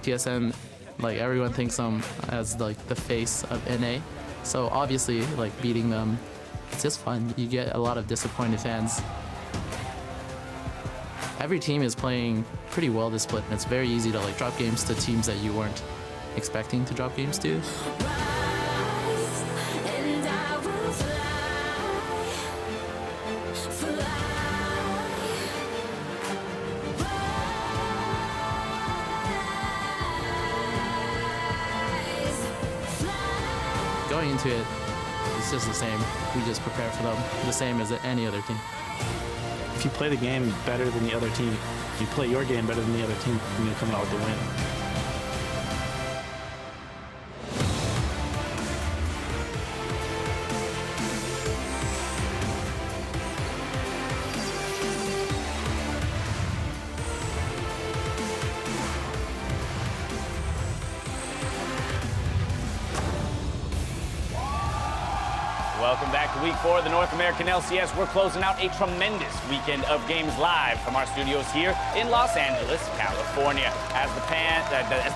TSM, like everyone thinks them as like the face of NA. So obviously, like beating them, it's just fun. You get a lot of disappointed fans. Every team is playing pretty well this split, and it's very easy to like drop games to teams that you weren't expecting to drop games to. Going into it, it's just the same. We just prepare for them the same as any other team. If you play the game better than the other team, if you play your game better than the other team, you're going to come out with the win. Welcome back to week 4 of the North American LCS. We're closing out a tremendous weekend of games live from our studios here in Los Angeles, California. As the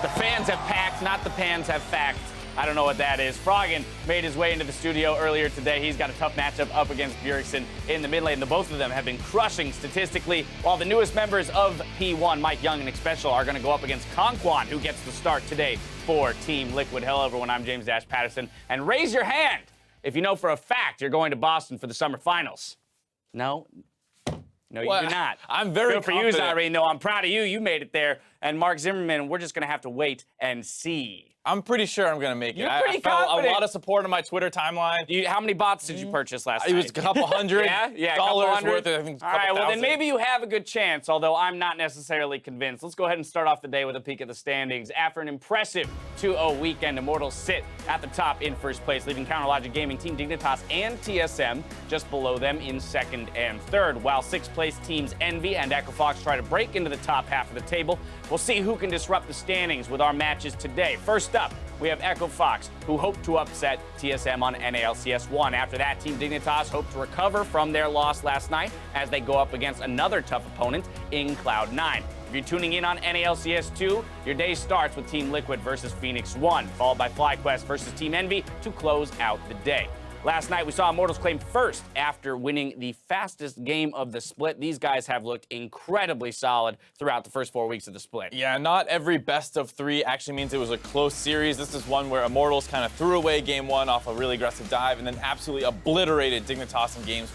fans have packed, not the pans have facts. I don't know what that is. Froggen made his way into the studio earlier today. He's got a tough matchup up against Bjergsen in the mid lane. The both of them have been crushing statistically, while the newest members of P1, Mike Young and Xpecial, are going to go up against Conquan, who gets the start today for Team Liquid. Hello, everyone. I'm James Dash Patterson. And raise your hand if you know for a fact you're going to Boston for the summer finals. No? No, you do not. I'm very Good for you, Zyrene, though. I'm proud of you. You made it there. And Mark Zimmerman, we're just going to have to wait and see. I'm pretty sure I'm going to make it. You're pretty I felt confident. a lot of support on my Twitter timeline. How many bots did you purchase last night? It was a couple hundred dollars worth of, I think, All right, well, then maybe you have a good chance, although I'm not necessarily convinced. Let's go ahead and start off the day with a peek at the standings. After an impressive 2-0 weekend, Immortals sit at the top in first place, leaving Counterlogic Gaming, Team Dignitas, and TSM just below them in second and third, while sixth place teams Envy and Echo Fox try to break into the top half of the table. We'll see who can disrupt the standings with our matches today. First up, we have Echo Fox, who hope to upset TSM on NALCS1. After that, Team Dignitas hope to recover from their loss last night as they go up against another tough opponent in Cloud9. If you're tuning in on NALCS2, your day starts with Team Liquid versus Phoenix 1, followed by FlyQuest versus Team Envy to close out the day. Last night, we saw Immortals claim first after winning the fastest game of the split. These guys have looked incredibly solid throughout the first 4 weeks of the split. Yeah, not every best of 3 actually means it was a close series. This is one where Immortals kind of threw away game 1 off a really aggressive dive and then absolutely obliterated Dignitas in games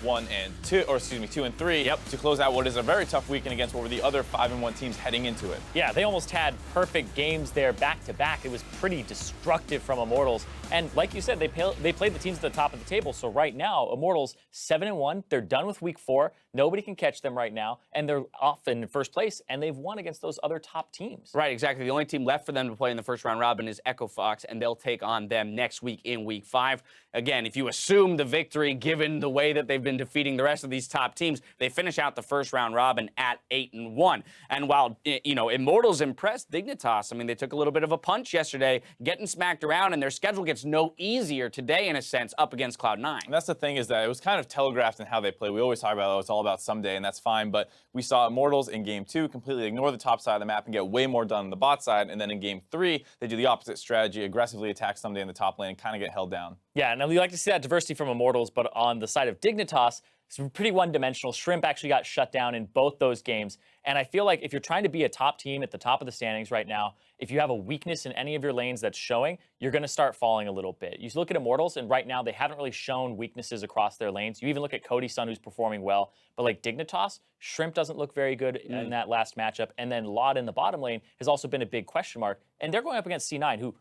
2 and 3 to close out what is a very tough weekend against what were the other 5-1 teams heading into it. Yeah, they almost had perfect games there back-to-back. It was pretty destructive from Immortals. And like you said, they played the teams at the top of the table. So right now, Immortals 7-1. They're done with week 4. Nobody can catch them right now, and they're off in first place. And they've won against those other top teams. Right, exactly. The only team left for them to play in the first round robin is Echo Fox, and they'll take on them next week in week 5. Again, if you assume the victory, given the way that they've been defeating the rest of these top teams, they finish out the first round robin at 8-1. And while Immortals impressed Dignitas, I mean, they took a little bit of a punch yesterday, getting smacked around, and their schedule gets no easier today, in a sense, up against Cloud9. And that's the thing, is that it was kind of telegraphed in how they play. We always talk about, it's all about someday, and that's fine. But we saw Immortals in game 2 completely ignore the top side of the map and get way more done on the bot side. And then in game 3, they do the opposite strategy, aggressively attack someday in the top lane and kind of get held down. Yeah, and we like to see that diversity from Immortals, but on the side of Dignitas, it's pretty one-dimensional. Shrimp actually got shut down in both those games. And I feel like if you're trying to be a top team at the top of the standings right now, if you have a weakness in any of your lanes that's showing, you're going to start falling a little bit. You look at Immortals, and right now they haven't really shown weaknesses across their lanes. You even look at Cody Sun, who's performing well. But like Dignitas, Shrimp doesn't look very good in that last matchup. And then Laud in the bottom lane has also been a big question mark. And they're going up against C9, who,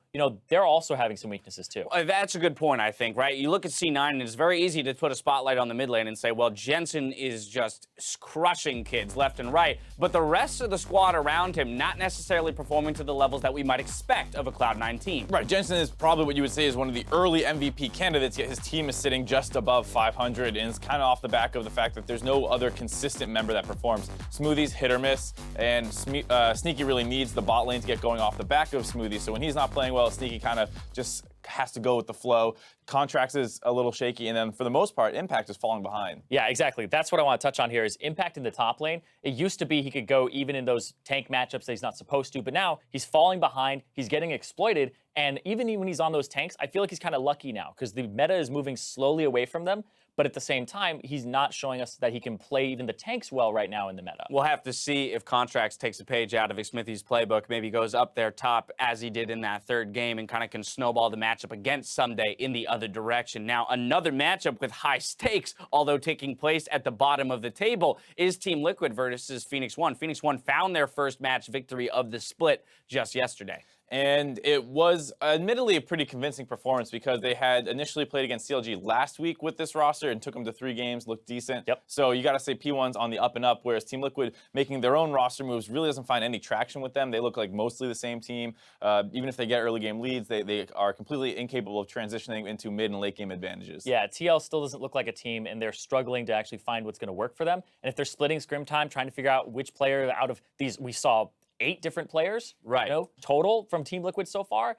they're also having some weaknesses too. That's a good point, I think, right? You look at C9, and it's very easy to put a spotlight on the mid lane and say, well, Jensen is just crushing kids left and right. But the rest of the squad around him not necessarily performing to the levels that we might expect of a Cloud9 team. Right, Jensen is probably what you would say is one of the early MVP candidates, yet his team is sitting just above 500, and it's kind of off the back of the fact that there's no other consistent member that performs. Smoothie's hit or miss, and Sneaky really needs the bot lane to get going off the back of Smoothie, so when he's not playing well, Sneaky kind of just has to go with the flow. Contracts is a little shaky, and then for the most part, Impact is falling behind. Yeah, exactly. That's what I want to touch on here is Impact in the top lane. It used to be he could go even in those tank matchups that he's not supposed to, but now he's falling behind, he's getting exploited, and even when he's on those tanks, I feel like he's kind of lucky now because the meta is moving slowly away from them, but at the same time, he's not showing us that he can play even the tanks well right now in the meta. We'll have to see if Contracts takes a page out of Smithy's playbook, maybe goes up there top as he did in that third game and kind of can snowball the matchup against Someday in the other direction. Now, another matchup with high stakes, although taking place at the bottom of the table, is Team Liquid versus Phoenix 1. Phoenix 1 found their first match victory of the split just yesterday. And it was admittedly a pretty convincing performance because they had initially played against CLG last week with this roster and took them to 3 games, looked decent. Yep. So you got to say P1's on the up and up, whereas Team Liquid making their own roster moves really doesn't find any traction with them. They look like mostly the same team. Even if they get early game leads, they are completely incapable of transitioning into mid and late game advantages. Yeah, TL still doesn't look like a team, and they're struggling to actually find what's going to work for them. And if they're splitting scrim time, trying to figure out which player out of these, we saw 8 different players, right? You know, total from Team Liquid so far,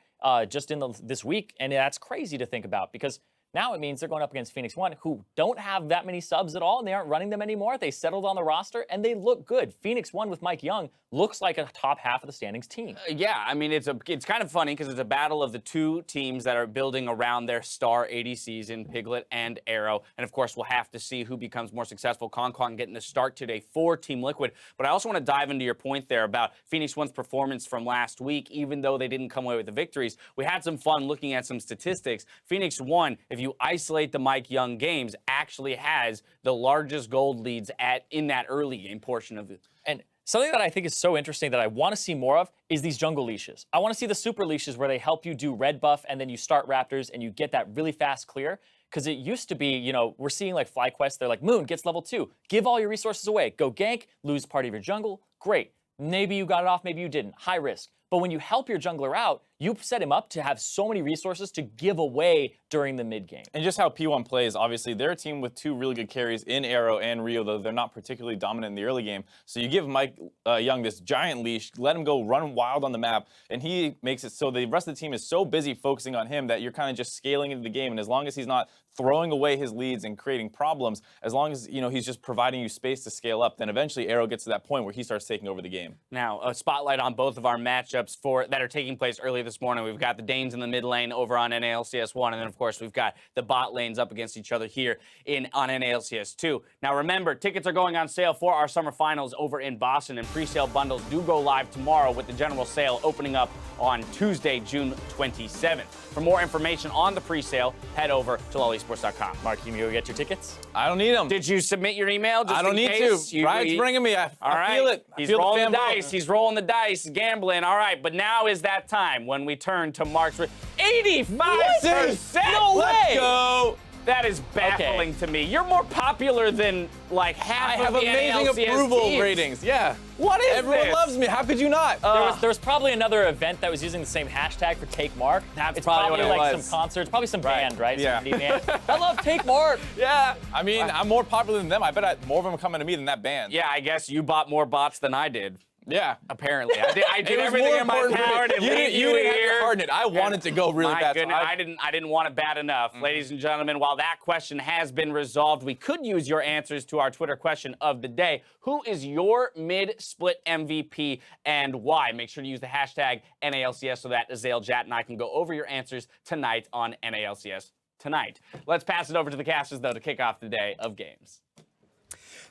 just in this week, and that's crazy to think about because now it means they're going up against Phoenix 1, who don't have that many subs at all, and they aren't running them anymore. They settled on the roster, and they look good. Phoenix 1 with Mike Young looks like a top half of the standings team. Yeah, I mean, it's kind of funny because it's a battle of the 2 teams that are building around their star ADCs in Piglet and Arrow. And, of course, we'll have to see who becomes more successful. Concon getting the start today for Team Liquid. But I also want to dive into your point there about Phoenix 1's performance from last week. Even though they didn't come away with the victories, we had some fun looking at some statistics. Phoenix 1, if you isolate the Mike Young games, actually has the largest gold leads in that early game portion of it. And something that I think is so interesting that I want to see more of is these jungle leashes. I want to see the super leashes where they help you do red buff and then you start Raptors and you get that really fast clear. Because it used to be, you know, we're seeing like FlyQuest, they're like, Moon gets level 2. Give all your resources away. Go gank, lose part of your jungle. Great. Maybe you got it off, maybe you didn't. High risk. But when you help your jungler out, you set him up to have so many resources to give away during the mid game. And just how P1 plays, obviously, they're a team with 2 really good carries in Arrow and Rio, though they're not particularly dominant in the early game. So you give Mike Young this giant leash, let him go run wild on the map, and he makes it so the rest of the team is so busy focusing on him that you're kind of just scaling into the game. And as long as he's not throwing away his leads and creating problems, as long as he's just providing you space to scale up, then eventually Arrow gets to that point where he starts taking over the game. Now, a spotlight on both of our matchups that are taking place early this morning. We've got the Danes in the mid lane over on NALCS1, and then, of course, we've got the bot lanes up against each other here on NALCS2. Now, remember, tickets are going on sale for our summer finals over in Boston, and pre-sale bundles do go live tomorrow with the general sale opening up on Tuesday, June 27th. For more information on the pre-sale, head over to lolesports.com. Mark, you can go get your tickets? I don't need them. Did you submit your email? Just I don't need to. Brian's bringing me. I feel it. He's rolling the dice. He's rolling the dice, gambling. All right, but now is that time when we turn to Mark's 85%. No way. Let's go. That is baffling to me. You're more popular than like half of the NALCS I have amazing approval teams. ratings. Yeah. What is Everyone this? loves me. How could you not? There was probably another event that was using the same hashtag for Take Mark. That's probably what it like was. Some concerts, probably some band, right? Yeah. Some indie band. I love Take Mark. Yeah. I mean, I'm more popular than them. I bet more of them are coming to me than that band. Yeah, I guess you bought more bots than I did. Yeah. Apparently. I did everything in my power to lead you didn't have here. your heart in it. I wanted to go really bad. Goodness, I didn't want it bad enough. Ladies and gentlemen, while that question has been resolved, we could use your answers to our Twitter question of the day. Who is your mid-split MVP and why? Make sure to use the hashtag NALCS so that Azale Jat and I can go over your answers tonight on NALCS Tonight. Let's pass it over to the casters, though, to kick off the day of games.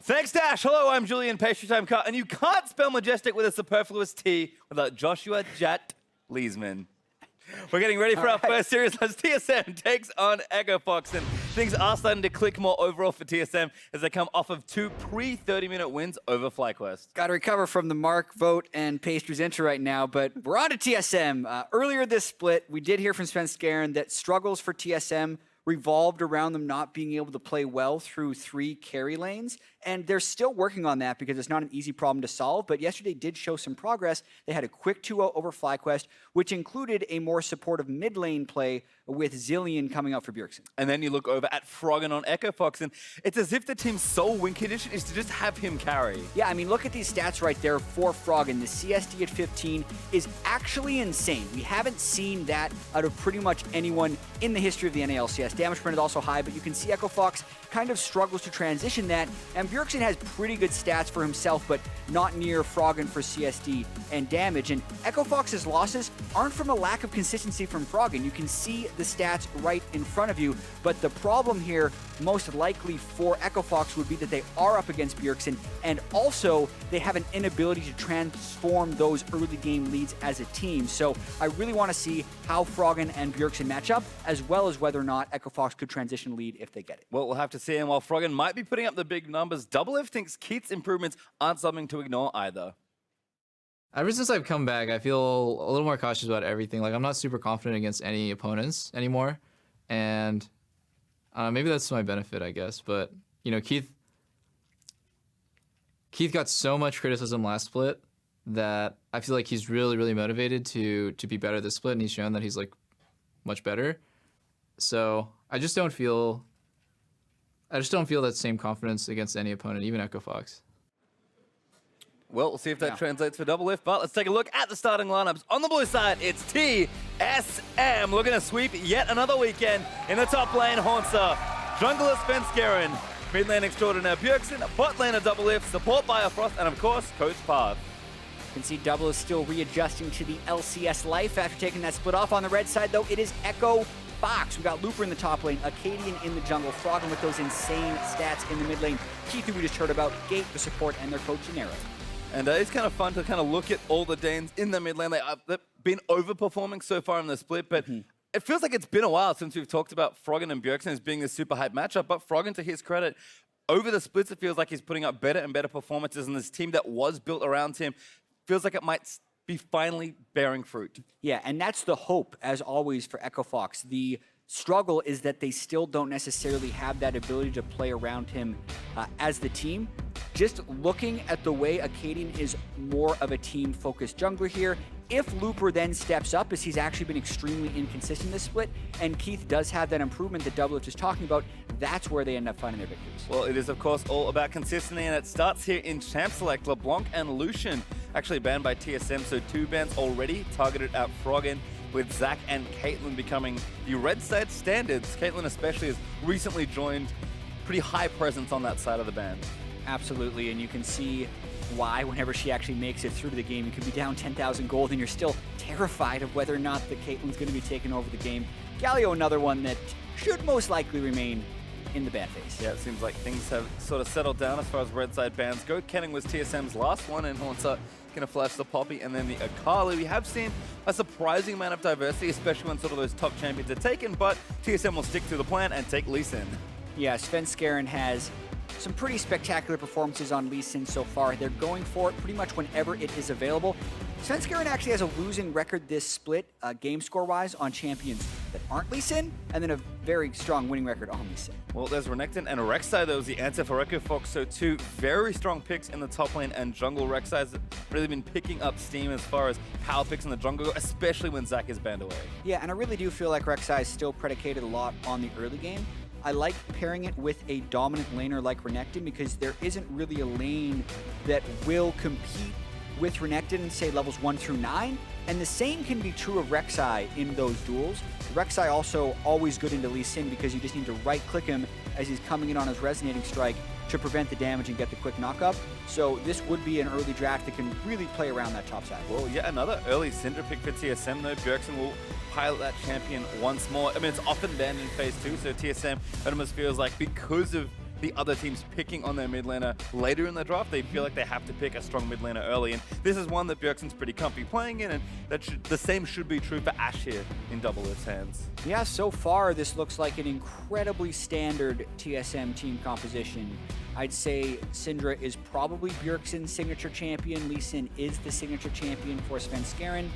Thanks, Dash. Hello, I'm Julian Pastry Time Cut, and you can't spell majestic with a superfluous T without Joshua Jat Leesman. We're getting ready for our first series as TSM takes on Echo Fox, and things are starting to click more overall for TSM as they come off of 2 pre-30-minute wins over FlyQuest. Got to recover from the Mark, Vote, and Pastry's intro right now, but we're on to TSM. Earlier this split, we did hear from Sven Skaren that struggles for TSM revolved around them not being able to play well through 3 carry lanes, And they're still working on that because it's not an easy problem to solve. But yesterday did show some progress. They had a quick 2-0 over FlyQuest, which included a more supportive mid lane play with Zillion coming out for Bjergsen. And then you look over at Froggen on Echo Fox, and it's as if the team's sole win condition is to just have him carry. Yeah, I mean, look at these stats right there for Froggen. The CSD at 15 is actually insane. We haven't seen that out of pretty much anyone in the history of the NALCS. Damage print is also high, but you can see Echo Fox kind of struggles to transition that, and Bjergsen has pretty good stats for himself, but not near Froggen for CSD and damage. And Echo Fox's losses aren't from a lack of consistency from Froggen. You can see the stats right in front of you, but the problem here, most likely for Echo Fox, would be that they are up against Bjergsen, and also they have an inability to transform those early game leads as a team. So I really want to see how Froggen and Bjergsen match up, as well as whether or not Echo Fox could transition lead if they get it. Well, we'll have to see. And while Froggen might be putting up the big numbers, Double F thinks Keith's improvements aren't something to ignore either. Ever since I've come back, I feel a little more cautious about everything. Like, I'm not super confident against any opponents anymore. And maybe that's to my benefit, I guess. But, you know, Keith got so much criticism last split that I feel like he's really, really motivated to be better this split. And he's shown that he's, like, much better. So I just don't feel that same confidence against any opponent, even Echo Fox. Well, we'll see if that translates for Double F, but let's take a look at the starting lineups. On the blue side, it's TSM looking to sweep yet another weekend. In the top lane, Hornsa, jungler Svenskeren, mid lane extraordinaire Bjergsen, bot laner Double F, support Biofrost, and of course, Coach Path. You can see Double is still readjusting to the LCS life after taking that split off. On the red side, though, it is Echo Fox. We got Looper in the top lane, Acadian in the jungle, Froggen with those insane stats in the mid lane, Keith, who we just heard about, Gate the support, and their coach Genero. And it's kind of fun to kind of look at all the Danes in the mid lane. They've been overperforming so far in the split, but it feels like it's been a while since we've talked about Froggen and Bjergsen as being this super hype matchup. But Froggen, to his credit, over the splits, it feels like he's putting up better and better performances, and this team that was built around him feels like it might be finally bearing fruit. Yeah, and that's the hope, as always, for Echo Fox. The struggle is that they still don't necessarily have that ability to play around him as the team. Just looking at the way Acadian is more of a team-focused jungler here, if Looper then steps up, as he's actually been extremely inconsistent this split, and Keith does have that improvement that Double is talking about, that's where they end up finding their victories. Well, it is, of course, all about consistency, and it starts here in Champ Select. LeBlanc and Lucian actually banned by TSM, so 2 bans already targeted at Froggen, with Zach and Caitlyn becoming the red side standards. Caitlyn especially has recently joined pretty high presence on that side of the band. Absolutely, and you can see why whenever she actually makes it through to the game, you could be down 10,000 gold and you're still terrified of whether or not the Caitlyn's going to be taking over the game. Galio, another one that should most likely remain in the ban phase. Yeah, it seems like things have sort of settled down as far as red side bans go. Kenning was TSM's last one, and Hornsa going to flash the Poppy and then the Akali. We have seen a surprising amount of diversity, especially when sort of those top champions are taken, but TSM will stick to the plan and take Lee Sin. Yeah, Svenskeren has some pretty spectacular performances on Lee Sin so far. They're going for it pretty much whenever it is available. Svenskeren actually has a losing record this split, game score-wise, on champions that aren't Lee Sin, and then a very strong winning record on Lee Sin. Well, there's Renekton and Rek'Sai that was the answer for Echo Fox, so 2 very strong picks in the top lane and jungle. Rek'Sai's really been picking up steam as far as power picks in the jungle go, especially when Zach is banned away. Yeah, and I really do feel like Rek'Sai is still predicated a lot on the early game. I like pairing it with a dominant laner like Renekton because there isn't really a lane that will compete with Renekton, say levels 1 through 9, and the same can be true of Rek'Sai in those duels. Rek'Sai also always good into Lee Sin because you just need to right-click him as he's coming in on his Resonating Strike to prevent the damage and get the quick knock-up. So this would be an early draft that can really play around that top side. Well, yet another early Syndra pick for TSM, though. Bjergsen will pilot that champion once more. I mean, it's often banned in phase 2, so TSM, it almost feels like because of the other teams picking on their mid laner later in the draft, they feel like they have to pick a strong mid laner early. And this is one that Bjergsen's pretty comfy playing in, and the same should be true for Ashe here in Double F's hands. Yeah, so far this looks like an incredibly standard TSM team composition. I'd say Syndra is probably Bjergsen's signature champion. Lee Sin is the signature champion for Svenskeren.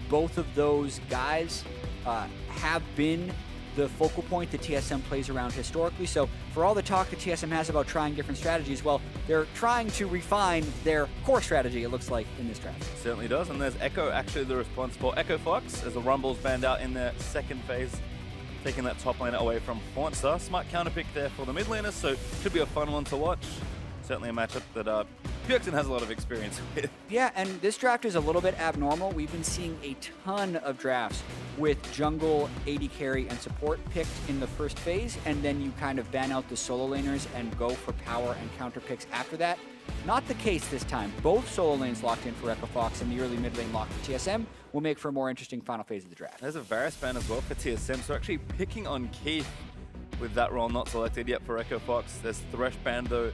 Both of those guys have been the focal point that TSM plays around historically. So for all the talk that TSM has about trying different strategies, well, they're trying to refine their core strategy, it looks like, in this draft. Certainly does, and there's Echo actually the response for Echo Fox as the Rumbles banned out in their second phase, taking that top laner away from Haunter. Smart counter pick there for the mid laners, so should be a fun one to watch. Certainly a matchup that Bjergsen has a lot of experience with. Yeah, and this draft is a little bit abnormal. We've been seeing a ton of drafts with jungle, AD carry, and support picked in the first phase, and then you kind of ban out the solo laners and go for power and counter picks after that. Not the case this time. Both solo lanes locked in for Echo Fox and the early mid lane locked for TSM will make for a more interesting final phase of the draft. There's a Varus ban as well for TSM, so actually picking on Keith with that role not selected yet for Echo Fox. There's Thresh ban though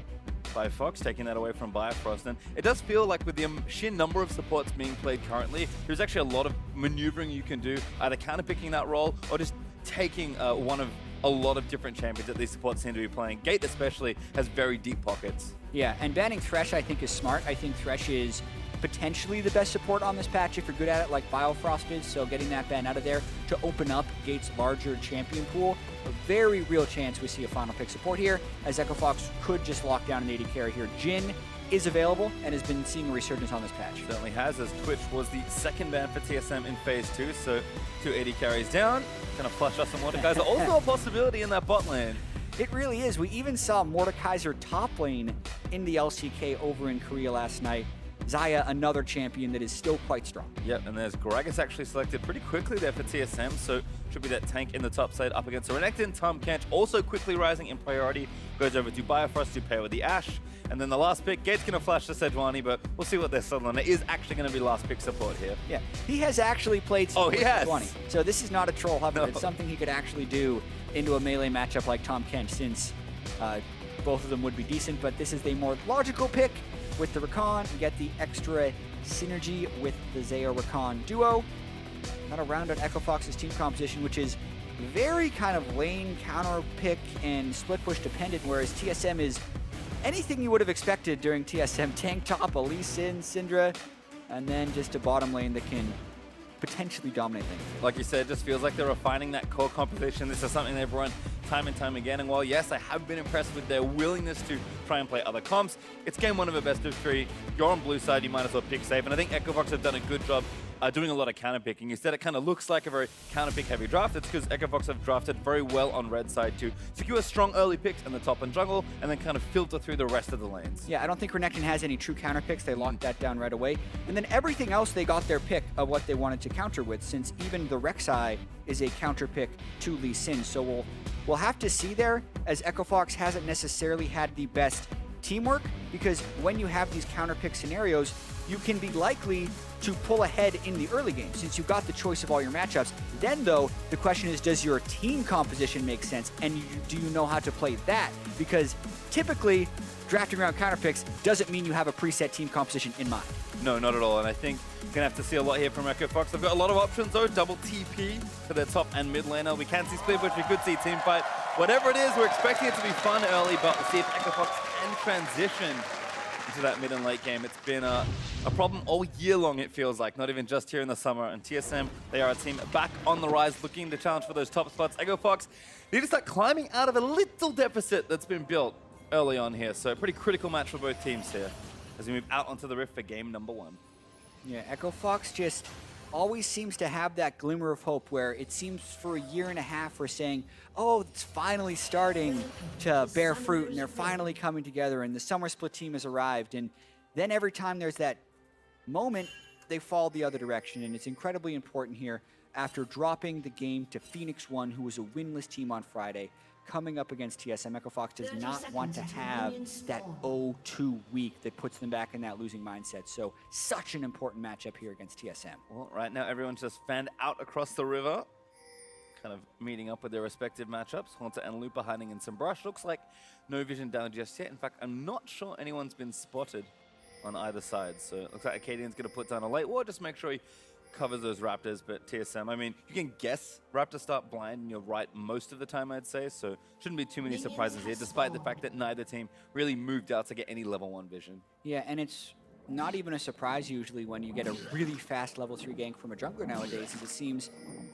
by Fox, taking that away from Bifrost. And it does feel like with the sheer number of supports being played currently, there's actually a lot of maneuvering you can do, either counter-picking that role or just taking one of a lot of different champions that these supports seem to be playing. Gate especially has very deep pockets. Yeah, and banning Thresh I think is smart. I think Thresh is potentially the best support on this patch if you're good at it, like Biofrost is, so getting that ban out of there to open up Gate's larger champion pool. A very real chance we see a final pick support here, as Echo Fox could just lock down an AD carry here. Jhin is available and has been seeing a resurgence on this patch. Certainly has, as Twitch was the second ban for TSM in phase 2, so 2 AD carries down. Gonna flush us some Mordekaiser. Also a possibility in that bot lane. It really is. We even saw Mordekaiser top lane in the LCK over in Korea last night. Xayah, another champion that is still quite strong. Yep, and there's Gragas actually selected pretty quickly there for TSM, so should be that tank in the top side up against Renekton. Tom Kench also quickly rising in priority, goes over to Bifrost to pair with the Ashe. And then the last pick, Gate's going to flash to Sejuani, but we'll see what they're settling on. It is actually going to be last pick support here. Yeah, he has actually played he has. Sejuani. So this is not a troll hover. No. It's something he could actually do into a melee matchup like Tom Kench, since both of them would be decent, but this is the more logical pick with the Rakan and get the extra synergy with the Xayah-Rakan duo. That'll round out Echo Fox's team composition, which is very kind of lane counter pick and split push dependent, whereas TSM is anything you would have expected during TSM. Tank top, Elise Sin, Syndra, and then just a bottom lane that can potentially dominate things. Like you said, it just feels like they're refining that core composition. This is something they've run time and time again. And while, yes, I have been impressed with their willingness to try and play other comps, it's game one of a best of 3. You're on blue side, you might as well pick safe. And I think Echo Fox have done a good job doing a lot of counter picking. Instead, it kind of looks like a very counter pick heavy draft. It's because Echo Fox have drafted very well on red side to secure strong early picks in the top and jungle, and then kind of filter through the rest of the lanes. Yeah, I don't think Renekton has any true counter picks. They locked that down right away. And then everything else, they got their pick of what they wanted to counter with, since even the Rek'Sai is a counter pick to Lee Sin. So we'll have to see there, as Echo Fox hasn't necessarily had the best teamwork, because when you have these counter pick scenarios, you can be likely to pull ahead in the early game since you've got the choice of all your matchups. Then though, the question is, does your team composition make sense, and do you know how to play that? Because typically, drafting around counter picks doesn't mean you have a preset team composition in mind. No, not at all. And I think we're going to have to see a lot here from Echo Fox. They've got a lot of options though. Double TP for their top and mid laner. We can see split, but we could see team fight. Whatever it is, we're expecting it to be fun early, but we'll see if Echo Fox can transition into that mid and late game. It's been a problem all year long, it feels like, not even just here in the summer. And TSM, they are a team back on the rise, looking to challenge for those top spots. Echo Fox need to start climbing out of a little deficit that's been built early on here. So a pretty critical match for both teams here as we move out onto the Rift for game number 1. Yeah, Echo Fox just always seems to have that glimmer of hope where it seems for a year and a half we're saying, oh, it's finally starting to bear fruit and they're finally coming together and the summer split team has arrived. And then every time there's that moment, they fall the other direction. And it's incredibly important here after dropping the game to Phoenix1, who was a winless team on Friday. Coming up against TSM, Echo Fox does not want to have that 0-2 week that puts them back in that losing mindset. So such an important matchup here against TSM. Well, right now everyone's just fanned out across the river, kind of meeting up with their respective matchups. Haunter and Looper hiding in some brush. Looks like no vision down just yet. In fact, I'm not sure anyone's been spotted on either side. So it looks like Acadian's going to put down a late ward, just make sure he covers those Raptors. But TSM, I mean, you can guess Raptors start blind, and you're right most of the time, I'd say. So shouldn't be too many surprises here, despite the fact that neither team really moved out to get any level 1 vision. Yeah, and it's not even a surprise usually when you get a really fast level 3 gank from a jungler nowadays, is it seems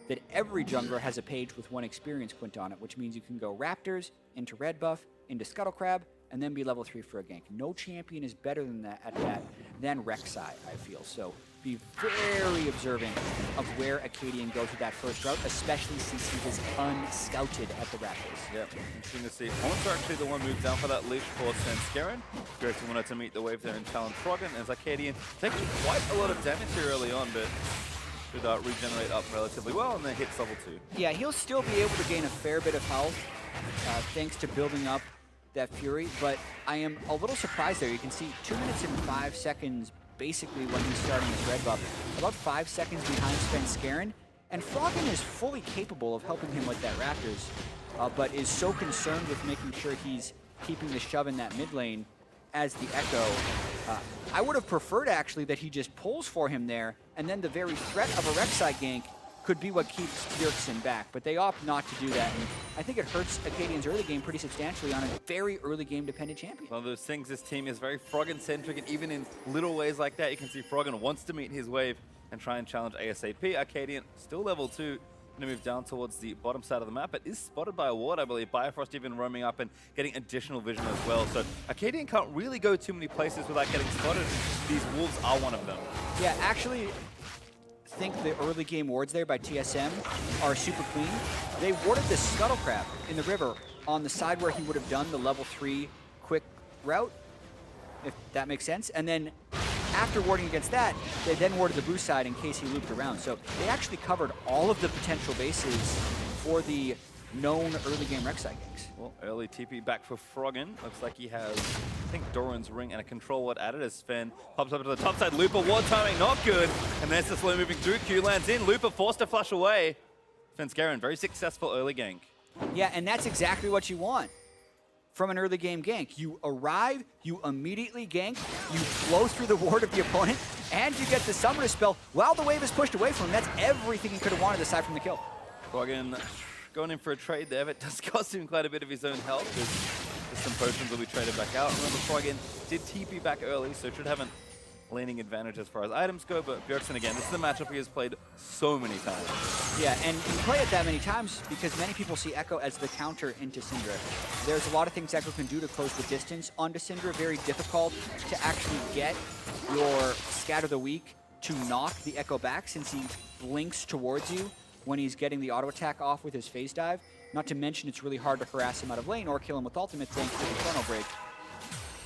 that every jungler has a page with 1 experience quint on it, which means you can go Raptors, into Red Buff, into Scuttle Crab, and then be level 3 for a gank. No champion is better than that at that than Rek'Sai, I feel. So be very observant of where Acadian goes with that first route, especially since he is unscouted at the Raptors. Yeah, interesting to see. Horns are actually the one moved down for that leash for Svenskeren. Grayson wanted to meet the wave there and challenge Froggen, as Acadian taking quite a lot of damage here early on, but should regenerate up relatively well and then hits level 2. Yeah, he'll still be able to gain a fair bit of health thanks to building up that Fury, but I am a little surprised there. You can see 2 minutes and 5 seconds basically when he's starting his red buff, about 5 seconds behind Svenskeren, and Froggen is fully capable of helping him with that Raptors, but is so concerned with making sure he's keeping the shove in that mid lane as the Echo. I would have preferred actually that he just pulls for him there, and then the very threat of a Rek'Sai gank could be what keeps Bjergsen back, but they opt not to do that, and I think it hurts Acadian's early game pretty substantially on a very early game dependent champion. One of those things, this team is very Froggen-centric, and even in little ways like that, you can see Froggen wants to meet his wave and try and challenge ASAP. Acadian, still level 2, going to move down towards the bottom side of the map, but is spotted by a ward, I believe. Bifrost even roaming up and getting additional vision as well, so Acadian can't really go too many places without getting spotted. These wolves are one of them. Yeah, actually, I think the early game wards there by TSM are super clean. They warded the Scuttle Crab in the river on the side where he would have done the level 3 quick route, if that makes sense. And then after warding against that, they then warded the boost side in case he looped around. So they actually covered all of the potential bases for the known early game Rek'Sai ganks. Well, early TP back for Froggen. Looks like he has, I think, Doran's ring and a control ward added as Sven pops up to the top side. Looper, ward timing, not good. And there's the slow moving through. Q lands in. Looper forced to flush away. Svenskeren, very successful early gank. Yeah, and that's exactly what you want from an early game gank. You arrive, you immediately gank, you flow through the ward of the opponent, and you get the summoner spell while the wave is pushed away from him. That's everything he could have wanted aside from the kill. Froggen going in for a trade there, but it does cost him quite a bit of his own health, because some potions will be traded back out. Remember, Froggen did TP back early, so should have an leaning advantage as far as items go, but Bjergsen, again, this is a matchup he has played so many times. Yeah, and you play it that many times because many people see Echo as the counter into Syndra. There's a lot of things Echo can do to close the distance onto Syndra. Very difficult to actually get your Scatter the Weak to knock the Echo back since he blinks towards you when he's getting the auto attack off with his phase dive. Not to mention it's really hard to harass him out of lane or kill him with ultimate thanks to the Chrono Break.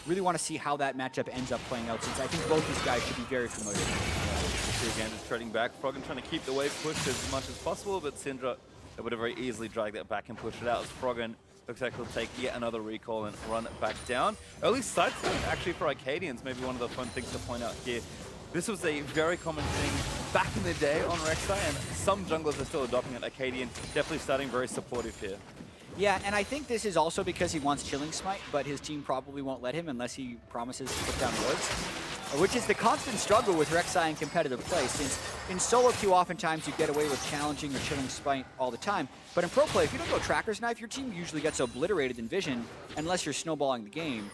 Really want to see how that matchup ends up playing out, since I think both these guys should be very familiar. Again, just trading back. Froggen trying to keep the wave pushed as much as possible, but Syndra would have very easily dragged that back and pushed it out as Froggen looks like he'll take yet another recall and run it back down. Early side step actually for Acadians, maybe one of the fun things to point out here. This was a very common thing back in the day on Rek'Sai, and some junglers are still adopting it. Acadian definitely starting very supportive here. Yeah, and I think this is also because he wants Chilling Smite, but his team probably won't let him unless he promises to put down wards, which is the constant struggle with Rek'Sai in competitive play, since in solo queue oftentimes you get away with challenging or Chilling Smite all the time, but in pro play, if you don't go Tracker's Knife, your team usually gets obliterated in vision unless you're snowballing the game.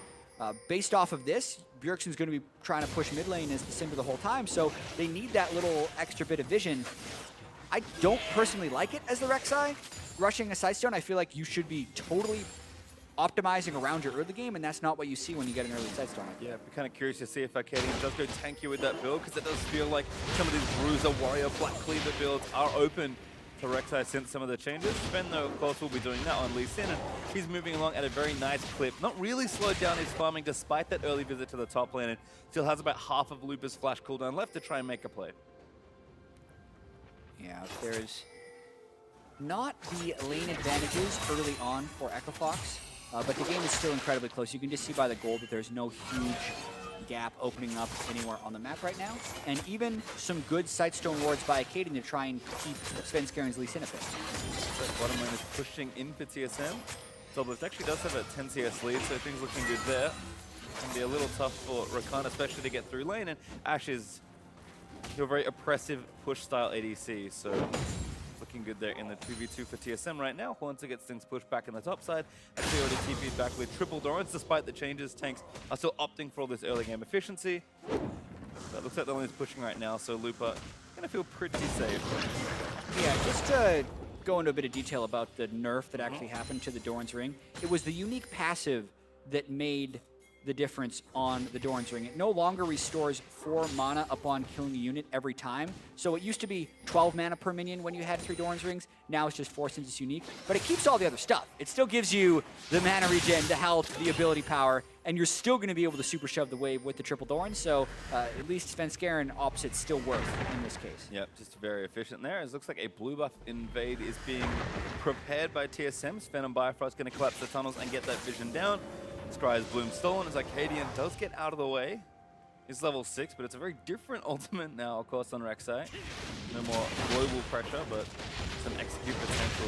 Based off of this, Bjergsen's going to be trying to push mid lane as the Syndra the whole time, so they need that little extra bit of vision. I don't personally like it as the Rek'Sai. Rushing a Sightstone, I feel like you should be totally optimizing around your early game, and that's not what you see when you get an early Sightstone. Yeah, I'd be kind of curious to see if Acadian does go tanky with that build, because it does feel like some of these Bruiser, Warrior, Black Cleaver builds are open to Rek'Sai since some of the changes. Sven, though, of course, will be doing that on Lee Sin, and he's moving along at a very nice clip. Not really slowed down his farming despite that early visit to the top lane, and still has about half of Looper's flash cooldown left to try and make a play. Yeah, there's not the lane advantages early on for Echo Fox, but the game is still incredibly close. You can just see by the gold that there's no huge gap opening up anywhere on the map right now, and even some good Sightstone wards by Acadian to try and keep Svenskeren's Lee Sin at bay. Bottom lane is pushing in for TSM. Zoblift actually does have a 10 CS lead, so things looking good there. Can be a little tough for Rakan, especially to get through lane, and Ashe is a very oppressive push style ADC, so looking good there in the 2v2 for TSM right now. Haunter gets things pushed back in the top side. Actually already TP'd back with triple Dorans. Despite the changes, tanks are still opting for all this early game efficiency. That looks like the lane's pushing right now, so Lupa gonna feel pretty safe. Yeah, just to go into a bit of detail about the nerf that actually happened to the Doran's Ring, it was the unique passive that made the difference on the Doran's Ring. It no longer restores 4 mana upon killing a unit every time. So it used to be 12 mana per minion when you had 3 Doran's Rings. Now it's just 4 since it's unique. But it keeps all the other stuff. It still gives you the mana regen, the health, the ability power, and you're still going to be able to super shove the wave with the triple Doran. So at least Svenskeren opposite still works in this case. Yep, just very efficient there. It looks like a blue buff invade is being prepared by TSM. Sven and Bifrost going to collapse the tunnels and get that vision down. Scry's Bloom stolen as Arcadian does get out of the way. It's level 6, but it's a very different ultimate now, of course, on Rek'Sai. No more global pressure, but some execute potential.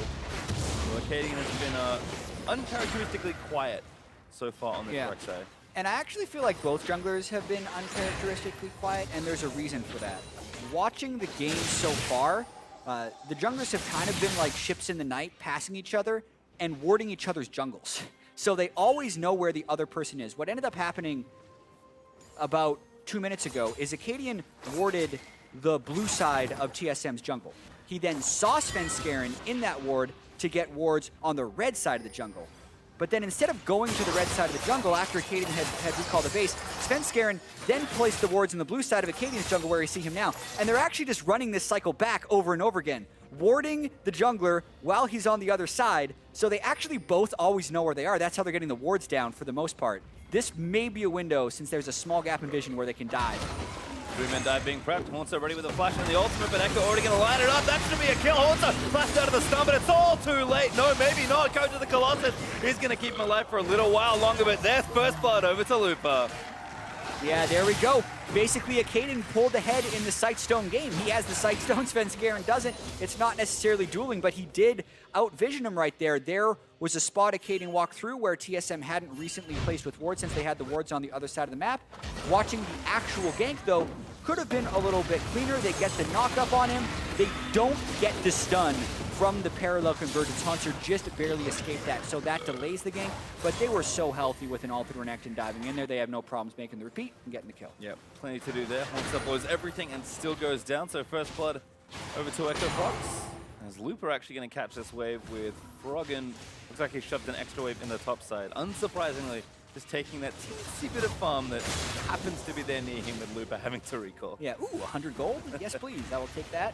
So Arcadian has been uncharacteristically quiet so far on this Rek'Sai. And I actually feel like both junglers have been uncharacteristically quiet, and there's a reason for that. Watching the game so far, the junglers have kind of been like ships in the night, passing each other and warding each other's jungles. So they always know where the other person is. What ended up happening about 2 minutes ago is Acadian warded the blue side of TSM's jungle. He then saw Svenskeren in that ward to get wards on the red side of the jungle. But then instead of going to the red side of the jungle after Acadian had recalled the base, Svenskeren then placed the wards on the blue side of Acadian's jungle where you see him now. And they're actually just running this cycle back over and over again, warding the jungler while he's on the other side. So they actually both always know where they are. That's how they're getting the wards down for the most part. This may be a window since there's a small gap in vision where they can dive. 3-man dive being prepped. Hornster ready with the flash and the ultimate, but Echo already going to line it up. That should be a kill. Hornster flashed out of the stun, but it's all too late. No, maybe not. Coach of the Colossus is going to keep him alive for a little while longer, but there's first blood over to Lupa. Yeah, there we go. Basically, Acadian pulled ahead in the Sightstone game. He has the Sightstone, Svenskeren doesn't. It's not necessarily dueling, but he did out-vision him right there. There was a spot Acadian walked through where TSM hadn't recently placed with wards since they had the wards on the other side of the map. Watching the actual gank, though, could have been a little bit cleaner. They get the knock-up on him. They don't get the stun from the parallel convergence. Hunter just barely escaped that, so that delays the gank. But they were so healthy with an Alter Renekton and diving in there. They have no problems making the repeat and getting the kill. Yep, plenty to do there. Hunter blows everything and still goes down, so first blood over to Echo Fox. As Lupa actually going to catch this wave with Froggen. Looks like he shoved an extra wave in the top side. Unsurprisingly, just taking that teensy bit of farm that happens to be there near him with Lupa having to recall. Yeah, ooh, 100 gold? Yes, please. I will take that.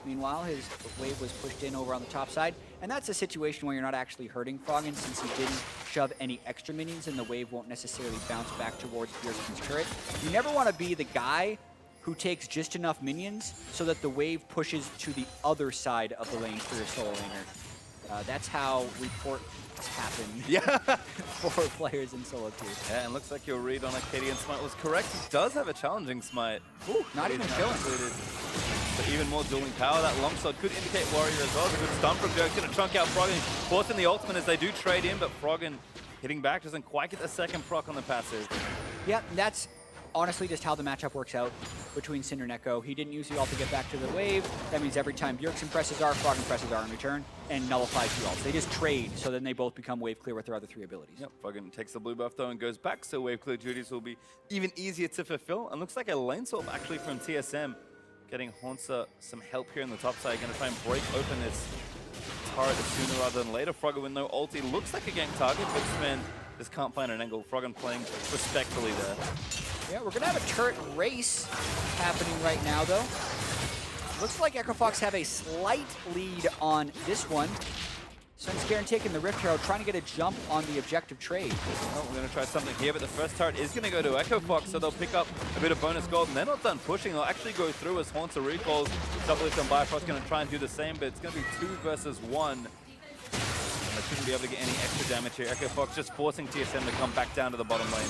Meanwhile, his wave was pushed in over on the top side. And that's a situation where you're not actually hurting Froggen since he didn't shove any extra minions and the wave won't necessarily bounce back towards Bjergsen's turret. You never want to be the guy who takes just enough minions so that the wave pushes to the other side of the lane for your solo laner. That's how reports happen for players in solo queue. Yeah, and looks like your read on Acadian Smite was correct. He does have a challenging Smite. Ooh, not even killing. But even more dueling power. That longsword could indicate Warrior as well. It's a good stun from Dirk's going to trunk out Froggen. Forcing the ultimate as they do trade in, but Froggen hitting back doesn't quite get the second proc on the passive. Yeah, that's honestly just how the matchup works out between Cinder and Echo. He didn't use the ult to get back to the wave. That means every time Bjergsen presses R, Froggen presses R in return and nullifies the ults. They just trade, so then they both become wave clear with their other 3 abilities. Yep, Froggen takes the blue buff though and goes back, so wave clear duties will be even easier to fulfill. And looks like a lane swap actually from TSM. Getting Hornster some help here on the top side. Going to try and break open this turret sooner rather than later. Froggen with no ulti looks like a gank target, but Sven just can't find an angle. Froggen playing respectfully there. Yeah, we're going to have a turret race happening right now, though. Looks like Echo Fox have a slight lead on this one. Svenskeren taking the Rift Herald, trying to get a jump on the objective trade. Oh, we're going to try something here, but the first turret is going to go to Echo Fox, so they'll pick up a bit of bonus gold, and they're not done pushing. They'll actually go through as Haunter recalls. Doublelift and Bifrost going to try and do the same, but it's going to be 2 versus 1. And they shouldn't be able to get any extra damage here. Echo Fox just forcing TSM to come back down to the bottom lane.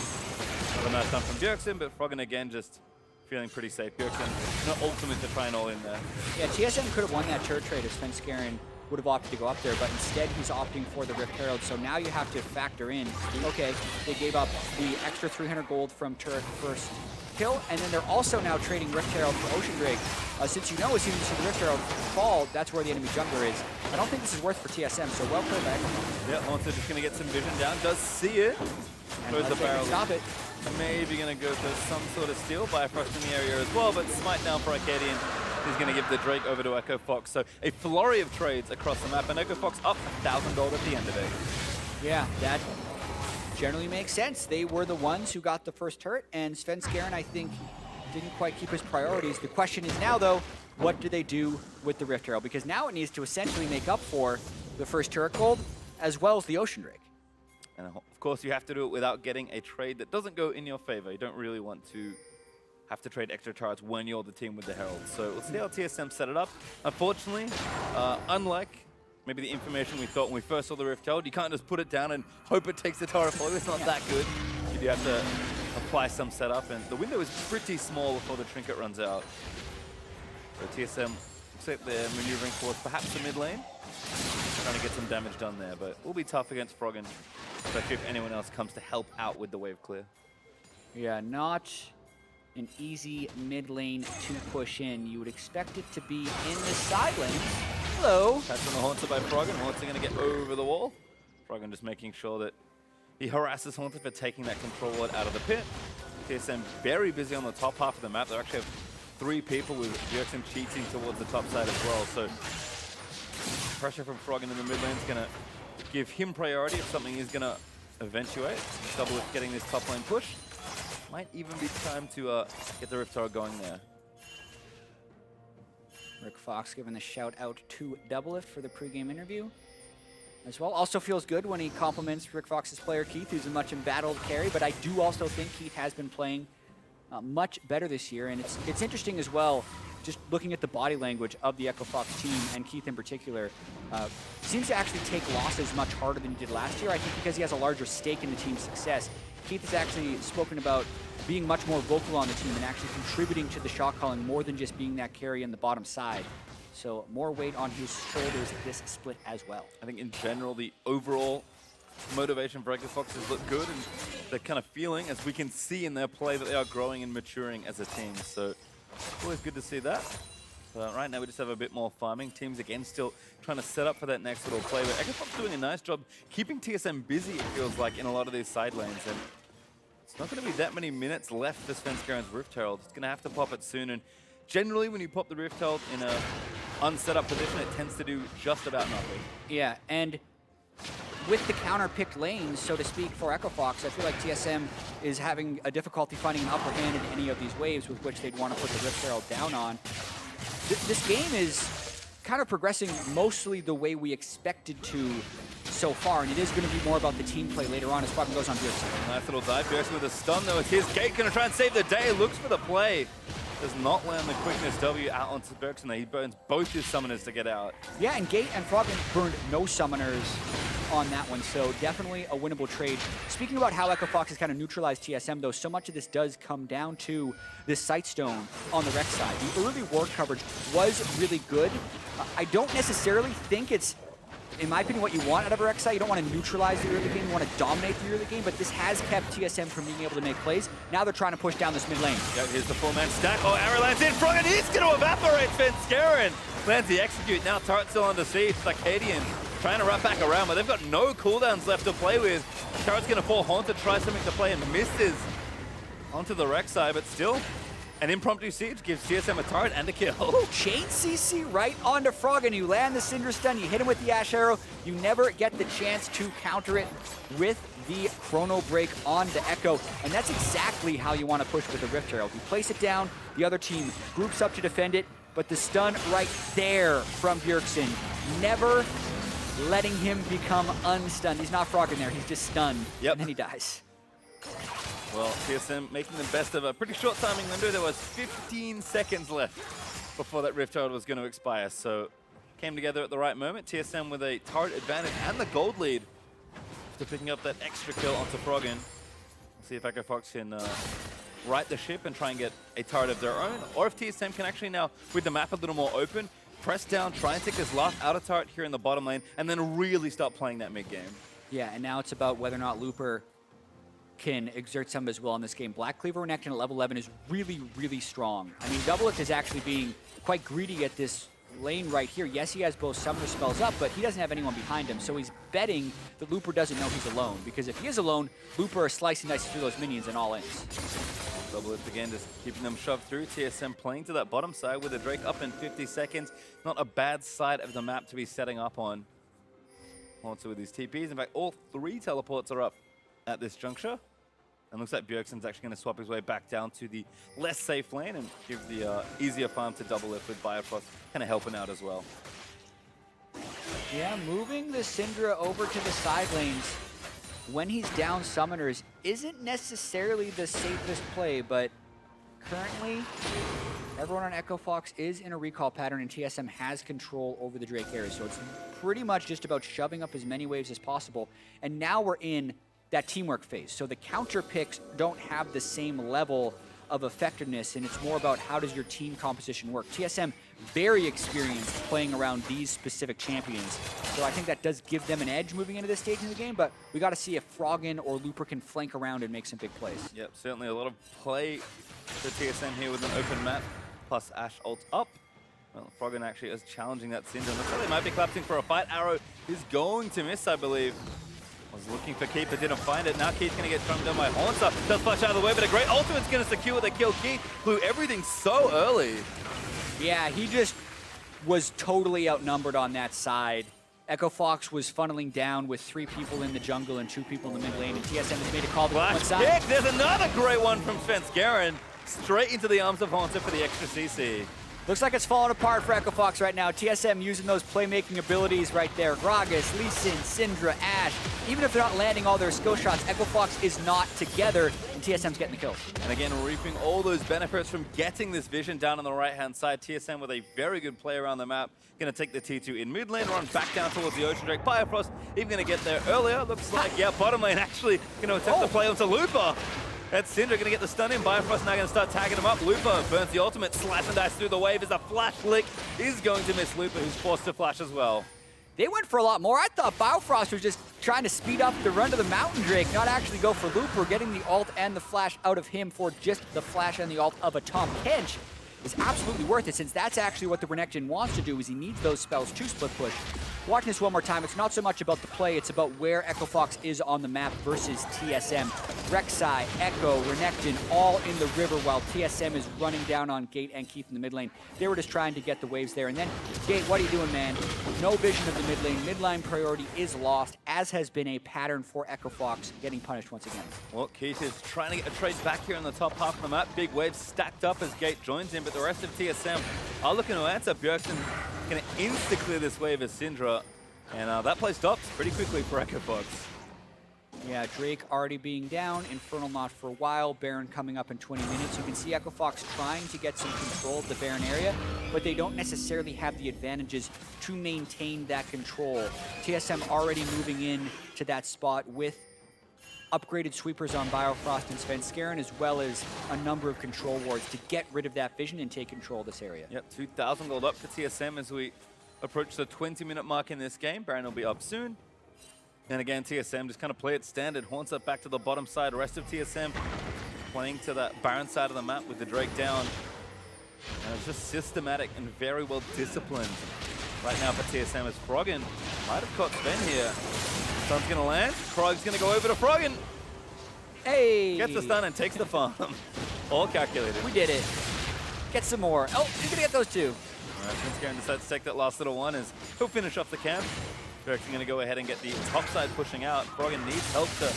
Another nice done from Bjergsen, but Froggen again just feeling pretty safe. Bjergsen, no ultimate to try and all in there. Yeah, TSM could have won that turret trade if Svenskeren would have opted to go up there, but instead he's opting for the Rift Herald. So now you have to factor in, okay, they gave up the extra 300 gold from turret first kill, and then they're also now trading Rift Herald for Ocean Drake. Since you know as soon as you see the Rift Herald fall, that's where the enemy jungler is. I don't think this is worth for TSM, so well played by everyone. Yeah, Haunter just going to get some vision down, does see it. And the barrel. Stop it. maybe going to go for some sort of steal. Bifrost in the area as well, but Smite down for Arcadian. He's going to give the Drake over to Echo Fox. So a flurry of trades across the map, and Echo Fox up $1,000 at the end of it. Yeah, that generally makes sense. They were the ones who got the first turret, and Svenskeren, I think, didn't quite keep his priorities. The question is now, though, what do they do with the Rift Herald? Because now it needs to essentially make up for the first turret gold, as well as the Ocean Drake. And of course, you have to do it without getting a trade that doesn't go in your favor. You don't really want to have to trade extra turrets when you're the team with the Herald. So we'll see how TSM set it up. Unfortunately, unlike maybe the information we thought when we first saw the Rift Herald, you can't just put it down and hope it takes the turret for you. It's not that good. You do have to apply some setup, and the window is pretty small before the trinket runs out. So TSM looks like they're maneuvering towards perhaps the mid lane, trying to get some damage done there, but will be tough against Froggen, especially if anyone else comes to help out with the wave clear. Yeah, not an easy mid lane to push in. You would expect it to be in the side lanes. Hello. That's on the Haunter by Froggen. Haunter going to get over the wall. Froggen just making sure that he harasses Haunter for taking that control ward out of the pit. TSM very busy on the top half of the map. They actually have 3 people with Bjergsen cheating towards the top side as well. So pressure from Froggen in the mid lane is going to give him priority if something is going to eventuate. Double with getting this top lane push. Might even be time to get the Rift Tower going there. Rick Fox giving the shout out to Doublelift for the pregame interview as well. Also feels good when he compliments Rick Fox's player Keith, who's a much embattled carry, but I do also think Keith has been playing much better this year, and it's interesting as well, just looking at the body language of the Echo Fox team, and Keith in particular, seems to actually take losses much harder than he did last year. I think because he has a larger stake in the team's success. Keith has actually spoken about being much more vocal on the team and actually contributing to the shot calling more than just being that carry in the bottom side. So more weight on his shoulders this split as well. I think in general, the overall motivation for Echo Foxes look good, and they're kind of feeling, as we can see in their play, that they are growing and maturing as a team. So always good to see that. But right now we just have a bit more farming. Teams again still trying to set up for that next little play. But Echo Fox doing a nice job keeping TSM busy, it feels like, in a lot of these side lanes. And it's not going to be that many minutes left for Svenskeren's Rift Herald. It's going to have to pop it soon. And generally when you pop the Rift Herald in a unset up position, it tends to do just about nothing. Yeah, and with the counter-picked lanes, so to speak, for Echo Fox, I feel like TSM is having a difficulty finding an upper hand in any of these waves with which they'd want to put the Rift Herald down on. This game is kind of progressing mostly the way we expected to so far, and it is going to be more about the team play later on as Froggen goes on Bjergsen. Nice little dive. Bjergsen with a stun, though. It's his Gate going to try and save the day. Looks for the play. Does not land the quickness W out onto Bjergsen. He burns both his summoners to get out. Yeah, and Gate and Froggen burned no summoners on that one, so definitely a winnable trade. Speaking about how Echo Fox has kind of neutralized TSM, though, so much of this does come down to this Sightstone on the Rex side. The early ward coverage was really good. I don't necessarily think it's, in my opinion, what you want out of a Rex side. You don't want to neutralize the early game, you want to dominate the early game, but this has kept TSM from being able to make plays. Now they're trying to push down this mid lane. Yeah, here's the full-man stack. Oh, arrow lands in front, and he's going to evaporate Svenskeren. Lands the execute. Now turret still under siege. Arcadian trying to wrap back around, but they've got no cooldowns left to play with. Turret's going to fall. Haunter tries something to play and misses onto the Rex side, but still an impromptu siege gives TSM a turret and a kill. Oh, chain CC right onto Froggen. You land the Cinder Stun, you hit him with the Ash Arrow. You never get the chance to counter it with the Chrono Break on the Echo, and that's exactly how you want to push with the Rift Herald. You place it down, the other team groups up to defend it, but the stun right there from Bjergsen, never letting him become unstunned. He's not Froggen there, he's just stunned, and then he dies. Well, TSM making the best of a pretty short timing window. There was 15 seconds left before that Rift Herald was going to expire, so came together at the right moment. TSM with a turret advantage and the gold lead after picking up that extra kill onto Froggen. See if Echo Fox can right the ship and try and get a turret of their own, or if TSM can actually now, with the map a little more open, press down, try and take this last outer turret here in the bottom lane, and then really start playing that mid game. Yeah, and now it's about whether or not Looper can exert some of his will in this game. Black Cleaver Renekton at level 11 is really, really strong. I mean, Doublelift is actually being quite greedy at this lane right here. Yes, he has both summoner spells up, but he doesn't have anyone behind him, so he's betting that Looper doesn't know he's alone, because if he is alone, Looper is slicing dice through those minions and all ins. Double lift again, just keeping them shoved through. TSM playing to that bottom side with the Drake up in 50 seconds. Not a bad side of the map to be setting up on. Also with these TPs. In fact, all 3 teleports are up at this juncture. And looks like Bjergsen's actually going to swap his way back down to the less safe lane and give the easier farm to double lift with Biofrost kind of helping out as well. Yeah, moving the Syndra over to the side lanes when he's down summoners isn't necessarily the safest play, but currently everyone on Echo Fox is in a recall pattern and TSM has control over the Drake area, so it's pretty much just about shoving up as many waves as possible. And now we're in that teamwork phase. So the counter picks don't have the same level of effectiveness, and it's more about how does your team composition work. TSM, very experienced playing around these specific champions. So I think that does give them an edge moving into this stage in the game, but we got to see if Froggen or Looper can flank around and make some big plays. Yep, certainly a lot of play for TSM here with an open map, plus Ashe ult up. Well, Froggen actually is challenging that Syndra. Looks like they might be collapsing for a fight. Arrow is going to miss, I believe. Was looking for Keith, but didn't find it. Now Keith's going to get drummed down by Haunter. Does flash out of the way, but a great ultimate's going to secure the kill. Keith blew everything so early. Yeah, he just was totally outnumbered on that side. Echo Fox was funneling down with 3 people in the jungle and 2 people in the mid lane, and TSM has made a call to one side. Pick. There's another great one from Svenskeren. Straight into the arms of Haunter for the extra CC. Looks like it's falling apart for Echo Fox right now. TSM using those playmaking abilities right there. Gragas, Lee Sin, Syndra, Ashe. Even if they're not landing all their skill shots, Echo Fox is not together, and TSM's getting the kill. And again, reaping all those benefits from getting this vision down on the right-hand side. TSM with a very good play around the map. Going to take the T2 in mid lane, run back down towards the Ocean Drake. Biofrost even going to get there earlier. Looks like, yeah, bottom lane actually going to attempt to play onto Looper. That's Syndra going to get the stun in. Biofrost now going to start tagging him up. Looper burns the ultimate, slice and dice through the wave as a flash flick is going to miss Looper, who's forced to flash as well. They went for a lot more. I thought Biofrost was just trying to speed up the run to the Mountain Drake, not actually go for Looper. Getting the ult and the flash out of him for just the flash and the ult of a Tom Kench is absolutely worth it, since that's actually what the Renekton wants to do, is he needs those spells to split push. Watching this one more time, it's not so much about the play, it's about where Echo Fox is on the map versus TSM. Rek'Sai, Echo, Renekton, all in the river while TSM is running down on Gate and Keith in the mid lane. They were just trying to get the waves there. And then, Gate, what are you doing, man? No vision of the mid lane. Midline priority is lost, as has been a pattern for Echo Fox, getting punished once again. Well, Keith is trying to get a trade back here on the top half of the map. Big waves stacked up as Gate joins him, but the rest of TSM are looking to answer. Bjergsen going to insta-clear this wave as Syndra. And that play stops pretty quickly for Echo Fox. Yeah, Drake already being down, Infernal not for a while, Baron coming up in 20 minutes. You can see Echo Fox trying to get some control of the Baron area, but they don't necessarily have the advantages to maintain that control. TSM already moving in to that spot with upgraded sweepers on Biofrost and Svenskeren, as well as a number of control wards to get rid of that vision and take control of this area. Yep, 2,000 gold up for TSM as we approach the 20-minute mark in this game. Baron will be up soon. And again, TSM just kind of play it standard. Haunts up back to the bottom side. The rest of TSM playing to that Baron side of the map with the Drake down. And it's just systematic and very well disciplined right now for TSM as Froggen might have caught Sven here. Stun's going to land. Frog's going to go over to Froggen. Hey! Gets the stun and takes the farm. All calculated. We did it. Get some more. Oh, he's going to get those two. Svenskeren decides to take that last little one as he'll finish off the camp. Drake's going to go ahead and get the top side pushing out. Froggen needs help to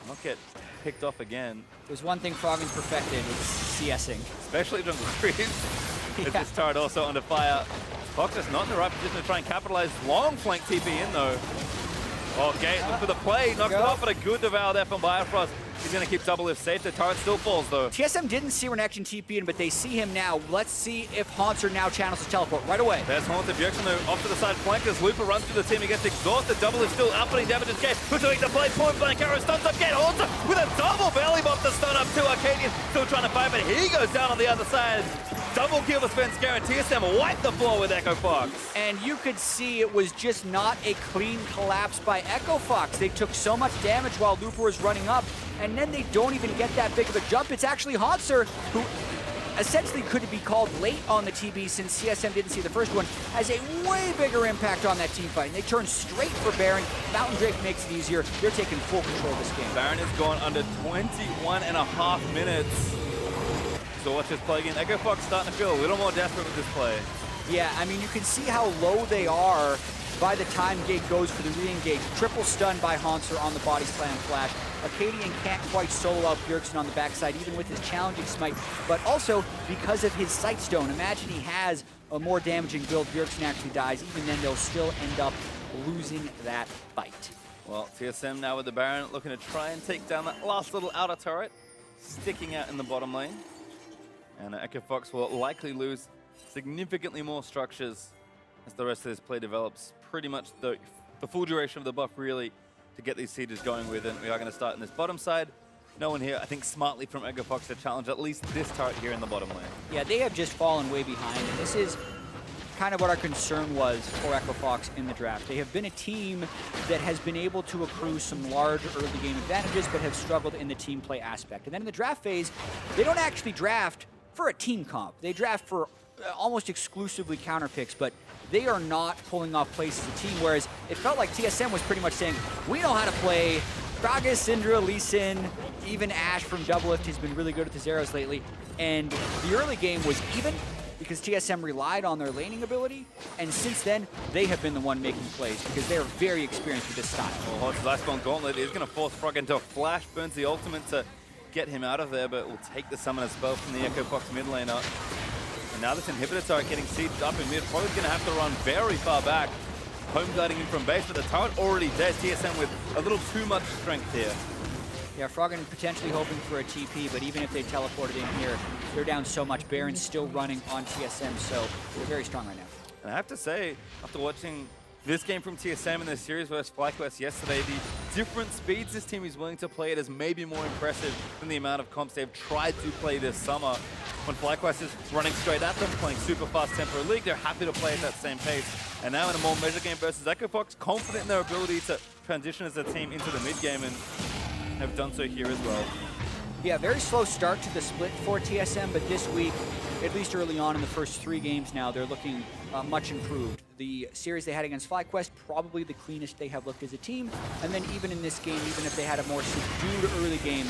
not get picked off again. There's one thing Froggen's perfected, it's CSing. Especially jungle creep. As this turret also under fire. Fox is not in the right position to try and capitalize. Long flank TP in though. Oh, Gate, look for the play. Knocks it off, but a good devour there from Biofrost. He's going to keep double lift safe. The turret still falls, though. TSM didn't see Renekton TP in, but they see him now. Let's see if Haunter now channels his teleport right away. There's Haunter. Bjergsen, though, off to the side flankers. Looper runs through the team. He gets exhausted. Double is still up, but he damages Gate. Who's doing the play? Point blank arrow stuns up Gate. Haunter with a double belly bump to stun up to Arcadian. Still trying to fight, but he goes down on the other side. Double kill for Svenskeren. TSM wipe the floor with Echo Fox. And you could see it was just not a clean collapse by Echo Fox. They took so much damage while Looper was running up, and then they don't even get that big of a jump. It's actually Haunter who essentially could be called late on the TB since TSM didn't see the first one, has a way bigger impact on that team fight. And they turn straight for Baron. Mountain Drake makes it easier. They're taking full control of this game. Baron has gone under 21.5 minutes. So watch this play again. Echo Fox starting to feel a little more desperate with this play. Yeah, I mean, you can see how low they are by the time Gate goes for the re-engage. Triple stun by Hanser on the body slam flash. Acadian can't quite solo out Bjergsen on the backside, even with his challenging smite, but also because of his sight stone. Imagine he has a more damaging build, Bjergsen actually dies. Even then, they'll still end up losing that fight. Well, TSM now with the Baron looking to try and take down that last little outer turret, sticking out in the bottom lane. And Echo Fox will likely lose significantly more structures as the rest of this play develops. Pretty much the full duration of the buff, really, to get these sieges going with. And we are going to start in this bottom side. No one here, I think, smartly from Echo Fox to challenge at least this turret here in the bottom lane. Yeah, they have just fallen way behind, and this is kind of what our concern was for Echo Fox in the draft. They have been a team that has been able to accrue some large early game advantages, but have struggled in the team play aspect. And then in the draft phase, they don't actually draft for a team comp. They draft for almost exclusively counter picks, but they are not pulling off plays as a team, whereas it felt like TSM was pretty much saying, we know how to play. Braga, Syndra, Lee Sin, even Ash from Doublelift has been really good with his arrows lately, and the early game was even because TSM relied on their laning ability, and since then, they have been the one making plays because they are very experienced with this style. Well, his Icebone Gauntlet is going to force Frog into a flash, burns the ultimate to get him out of there, but will take the Summoner spell from the Echo Fox mid laner. And now this inhibitor turret getting sieged up in mid, probably going to have to run very far back. Home guarding in from base, but the turret already dead. TSM with a little too much strength here. Yeah, Froggen potentially hoping for a TP, but even if they teleported in here, they're down so much. Baron's still running on TSM, so they're very strong right now. And I have to say, after watching this game from TSM in the series versus FlyQuest yesterday, the different speeds this team is willing to play it is maybe more impressive than the amount of comps they've tried to play this summer. When FlyQuest is running straight at them, playing super fast tempo league, they're happy to play at that same pace. And now in a more measured game versus Echo Fox, confident in their ability to transition as a team into the mid game, and have done so here as well. Yeah, very slow start to the split for TSM, but this week, at least early on in the first 3 games now, they're looking much improved. The series they had against FlyQuest, probably the cleanest they have looked as a team. And then even in this game, even if they had a more subdued early game,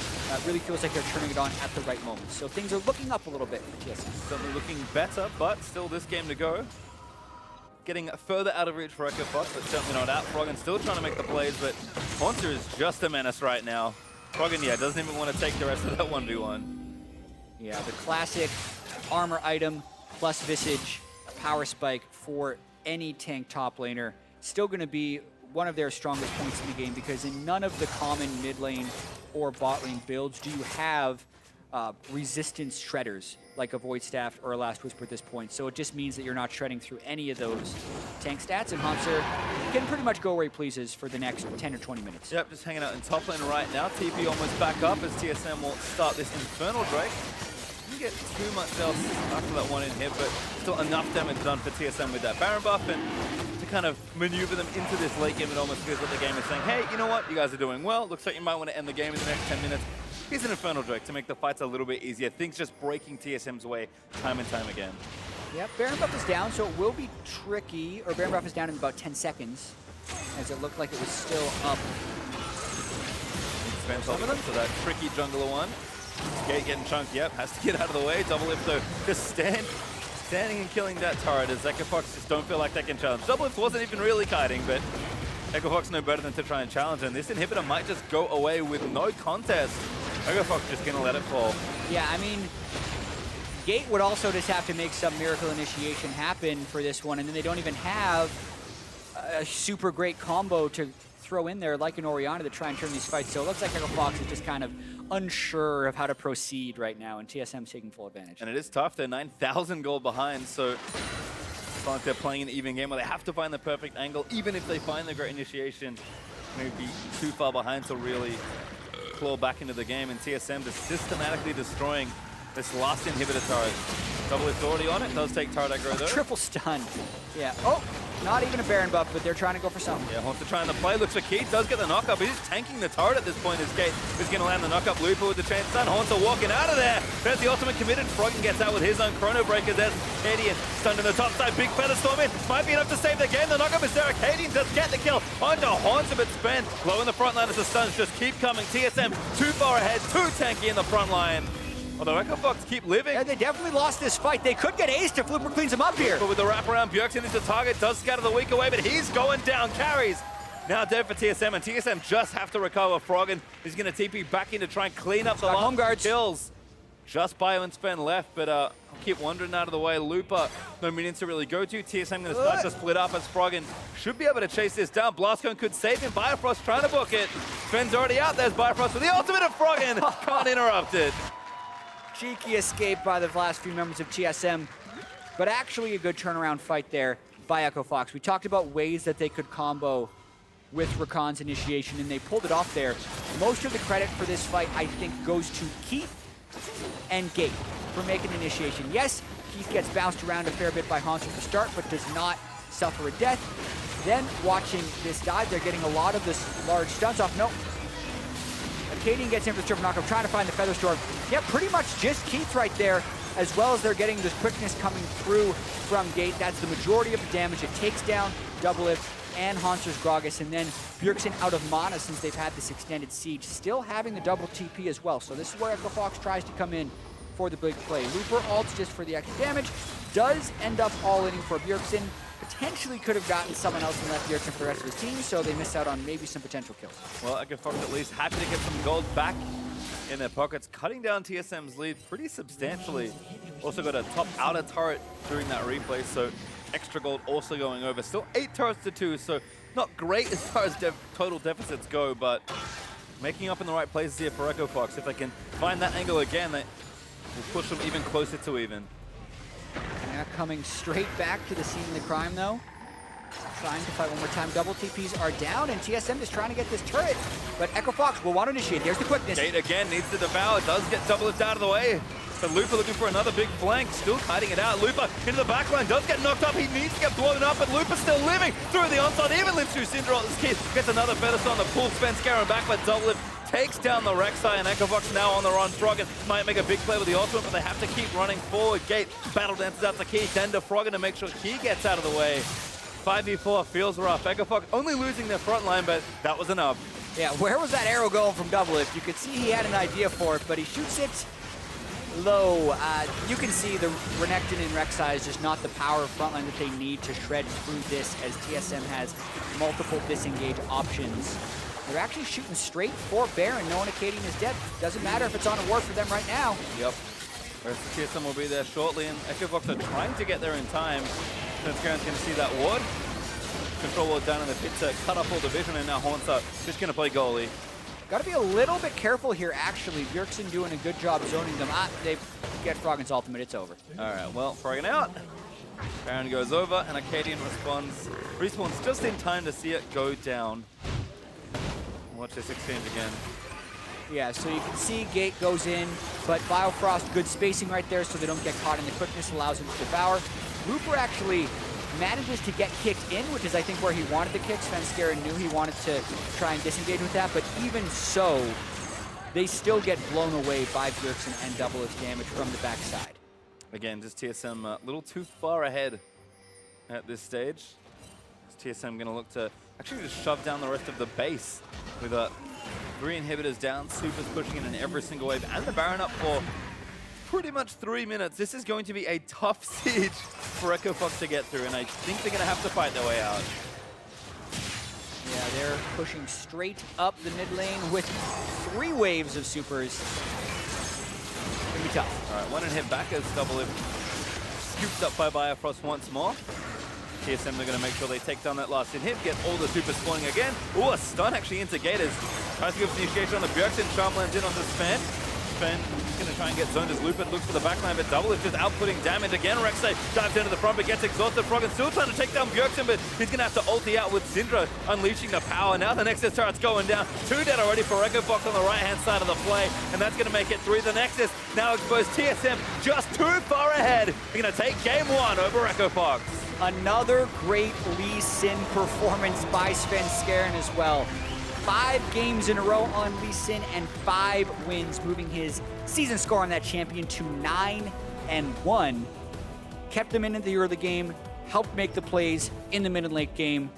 really feels like they're turning it on at the right moment. So things are looking up a little bit for TSM. Certainly looking better, but still this game to go. Getting further out of reach for Echo Fox, but certainly not out. Froggen still trying to make the plays, but Haunter is just a menace right now. Froggen, yeah, doesn't even want to take the rest of that 1v1. Yeah, the classic armor item plus Visage, a power spike for any tank top laner. Still going to be one of their strongest points in the game, because in none of the common mid lane or bot lane builds do you have resistance shredders like a Void Staff or a Last Whisper at this point. So it just means that you're not shredding through any of those tank stats, and Hanser can pretty much go where he pleases for the next 10 or 20 minutes. Yep, just hanging out in top lane right now. TP almost back up as TSM will start this Infernal Drake. Didn't get too much else after that one in hit, but still enough damage done for TSM with that Baron buff, and to kind of maneuver them into this late game, it almost feels like the game is saying, hey, you know what, you guys are doing well. Looks like you might want to end the game in the next 10 minutes. Here's an Infernal Drake to make the fights a little bit easier. Things just breaking TSM's way time and time again. Yep, Baron buff is down, so it will be tricky. Or Baron buff is down in about 10 seconds, as it looked like it was still up. Spends some of them, so that tricky jungler one. Gate getting chunked, yep, has to get out of the way. Doublelift though, just standing and killing that turret as Echo Fox just don't feel like they can challenge. Doublelift wasn't even really kiting, but Echo Fox no better than to try and challenge, and this inhibitor might just go away with no contest. Echo Fox just gonna let it fall. Yeah, I mean, Gate would also just have to make some miracle initiation happen for this one, and then they don't even have a super great combo to throw in there like an Orianna to try and turn these fights. So it looks like Echo Fox is just kind of unsure of how to proceed right now, and TSM's taking full advantage. And it is tough. They're 9,000 gold behind, so it's like they're playing an even game where they have to find the perfect angle. Even if they find the great initiation, maybe too far behind to really claw back into the game. And TSM just systematically destroying this last inhibitor turret. Doublelift already on it. Does take turret aggro though. Triple stun. Yeah. Oh, Not even a Baron buff, but they're trying to go for something. Yeah, Haunter trying to play. Looks for Keith. Does get the knockup, but he's tanking the turret at this point. His Gate is going to land the knockup. Looper with the chain stun. Haunter walking out of there. There's the ultimate committed. Froggen gets out with his own Chrono Breaker. There's Arcadian stunned in the top side. Big Feather Storm in. Might be enough to save the game. The knockup is there. Arcadian does get the kill onto Haunter, but Spen low in the front line as the stuns just keep coming. TSM too far ahead, too tanky in the front line. Although Echo Fox keep living. Yeah, they definitely lost this fight. They could get aced if Flipper cleans him up here. But with the wraparound, Bjergsen is the target, does scatter the weak away, but he's going down. Carries now dead for TSM, and TSM just have to recover. Froggen is going to TP back in to try and clean up the Got last home guards. kills. Just Bio and Spen left, but I'll keep wandering out of the way. Looper, no minions to really go to. TSM going to start to split up as Froggen should be able to chase this down. Blastcone could save him. Biofrost trying to book it. Spen's already out. There's Biofrost with the ultimate of Froggen. Can't interrupt it. Cheeky escape by the last few members of TSM, but actually a good turnaround fight there by Echo Fox. We talked about ways that they could combo with Rakan's initiation, and they pulled it off there. Most of the credit for this fight, I think, goes to Keith and Gate for making initiation. Yes, Keith gets bounced around a fair bit by Haunter at the start, but does not suffer a death. Then, watching this dive, they're getting a lot of this large stunts off. Nope. Arcadian gets in for the triple knockup, trying to find the Feather Storm. Yeah, pretty much just Keith right there, as well as they're getting this quickness coming through from Gate. That's the majority of the damage. It takes down Doublelift and Haunter's Gragas, and then Bjergsen out of mana since they've had this extended siege, still having the double TP as well. So this is where Echo Fox tries to come in for the big play. Looper ults just for the extra damage, does end up all-inning for Bjergsen. Potentially could have gotten someone else and left Bjergsen for the rest of his team, so they miss out on maybe some potential kills. Well, Echo Fox at least happy to get some gold back in their pockets, cutting down TSM's lead pretty substantially. Also got a top outer turret during that replay, so extra gold also going over. Still 8 turrets to 2, so not great as far as total deficits go, but making up in the right places here for Echo Fox. If they can find that angle again, that will push them even closer to even. Now coming straight back to the scene of the crime, though. Trying to fight one more time. Double TPs are down, and TSM is trying to get this turret. But Echo Fox will want to initiate. There's the quickness. Gate again needs to devour. Does get Doublelift out of the way. But Looper looking for another big flank. Still kiting it out. Looper into the backline. Does get knocked up. He needs to get blown up, but Looper still living through the onslaught. Even lives through Syndra. This kid gets another Feather on the pull. Spen scaring back, but Doublelift takes down the Rek'Sai, and Echo Fox now on the run. Froggen might make a big play with the ultimate, but they have to keep running forward. Gate battle dances out the key. Then to Froggen to make sure he gets out of the way. 5v4 feels rough. Echo Fox only losing their front line, but that was enough. Yeah, where was that arrow going from Doublelift? You could see he had an idea for it, but he shoots it low. You can see the Renekton and Rek'Sai is just not the power of frontline that they need to shred through this, as TSM has multiple disengage options. They're actually shooting straight for Baron, knowing Acadian is dead. Doesn't matter if it's on a ward for them right now. Yep. Whereas the TSM will be there shortly, and Echo Fox are trying to get there in time. Transparent's going to see that ward. Control ward down in the pit to cut off all the vision, and now Haunter just going to play goalie. Got to be a little bit careful here, actually. Bjergsen doing a good job zoning them. They get Froggen's ultimate. It's over. All right, well, Froggen out. Baron goes over, and Acadian respawns just in time to see it go down. Watch this exchange again. Yeah, so you can see Gate goes in, but Biofrost, good spacing right there so they don't get caught in the quickness, allows him to devour. Looper actually manages to get kicked in, which is, I think, where he wanted the kick. Svenskeren knew he wanted to try and disengage with that, but even so, they still get blown away by Bjergsen and Doublelift damage from the backside. Again, just TSM a little too far ahead at this stage. TSM going to look to actually just shove down the rest of the base with 3 inhibitors down, Supers pushing in every single wave, and the Baron up for pretty much 3 minutes. This is going to be a tough siege for Echo Fox to get through, and I think they're going to have to fight their way out. Yeah, they're pushing straight up the mid lane with 3 waves of supers. It's going to be tough. All right, 1 inhib back as Doublelift scooped up by Biofrost once more. TSM, they're going to make sure they take down that last inhib, get all the supers spawning again. Ooh, a stun actually into Gators. Tries to go for the initiation on the Bjergsen. Charm lands in on the Spen. spend. He's going to try and get zoned as Looper looks for the backline, but Double is just outputting damage again. Rek'Sai dives into the front, but gets exhausted. Froggen still trying to take down Bjergsen, but he's going to have to ulti out with Syndra unleashing the power. Now the Nexus turret's going down. 2 dead already for EchoFox on the right-hand side of the play, and that's going to make it 3. The Nexus now exposed. TSM just too far ahead. They're going to take game 1 over EchoFox. Another great Lee Sin performance by Svenskeren as well. 5 games in a row on Lee Sin and 5 wins, moving his season score on that champion to 9-1. Kept them in the early game, helped make the plays in the mid and late game.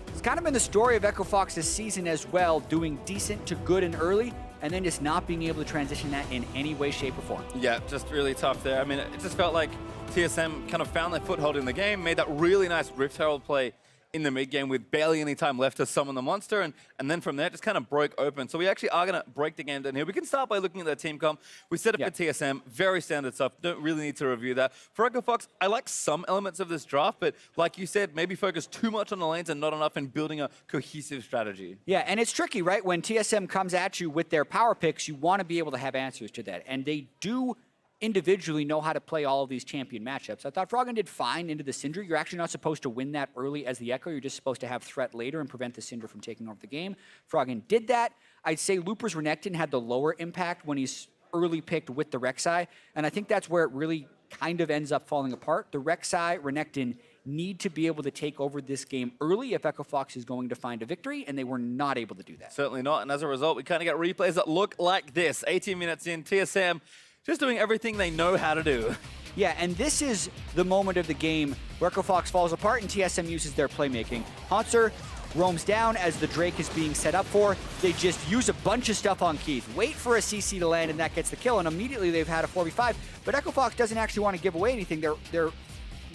It's kind of been the story of EchoFox this season as well, doing decent to good and early, and then just not being able to transition that in any way, shape, or form. Yeah, just really tough there. I mean, it just felt like TSM kind of found their foothold in the game, made that really nice Rift Herald play in the mid game with barely any time left to summon the monster, and then from there just kind of broke open. So we actually are going to break the game down here. We can start by looking at the team comp. We set up for TSM, very standard stuff. Don't really need to review that. For EchoFox, I like some elements of this draft, but like you said, maybe focus too much on the lanes and not enough in building a cohesive strategy. Yeah, and it's tricky, right? When TSM comes at you with their power picks, you want to be able to have answers to that, and they do individually know how to play all of these champion matchups. I thought Froggen did fine into the Syndra. You're actually not supposed to win that early as the Echo. You're just supposed to have threat later and prevent the Syndra from taking over the game. Froggen did that. I'd say Looper's Renekton had the lower impact when he's early picked with the Rek'Sai, and I think that's where it really kind of ends up falling apart. The Rek'Sai, Renekton need to be able to take over this game early if EchoFox is going to find a victory, and they were not able to do that. Certainly not, and as a result, we kind of get replays that look like this. 18 minutes in, TSM just doing everything they know how to do. Yeah, and this is the moment of the game where EchoFox falls apart and TSM uses their playmaking. Hauntzer roams down as the Drake is being set up for. They just use a bunch of stuff on Keith, wait for a CC to land, and that gets the kill, and immediately they've had a 4v5. But EchoFox doesn't actually want to give away anything. They're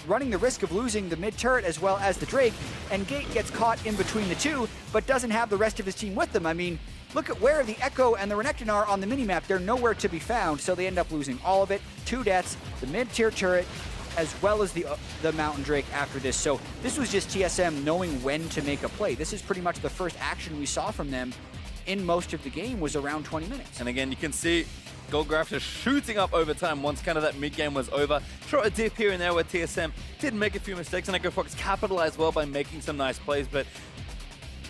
running the risk of losing the mid turret as well as the Drake, and Gate gets caught in between the two, but doesn't have the rest of his team with them. I mean, look at where the Echo and the Renekton are on the minimap. They're nowhere to be found, so they end up losing all of it. 2 deaths, the mid-tier turret, as well as the Mountain Drake after this. So this was just TSM knowing when to make a play. This is pretty much the first action we saw from them in most of the game was around 20 minutes. And again, you can see Goldgraf just shooting up over time once kind of that mid-game was over. Sure, a dip here and there where TSM did make a few mistakes, and EchoFox capitalized well by making some nice plays, but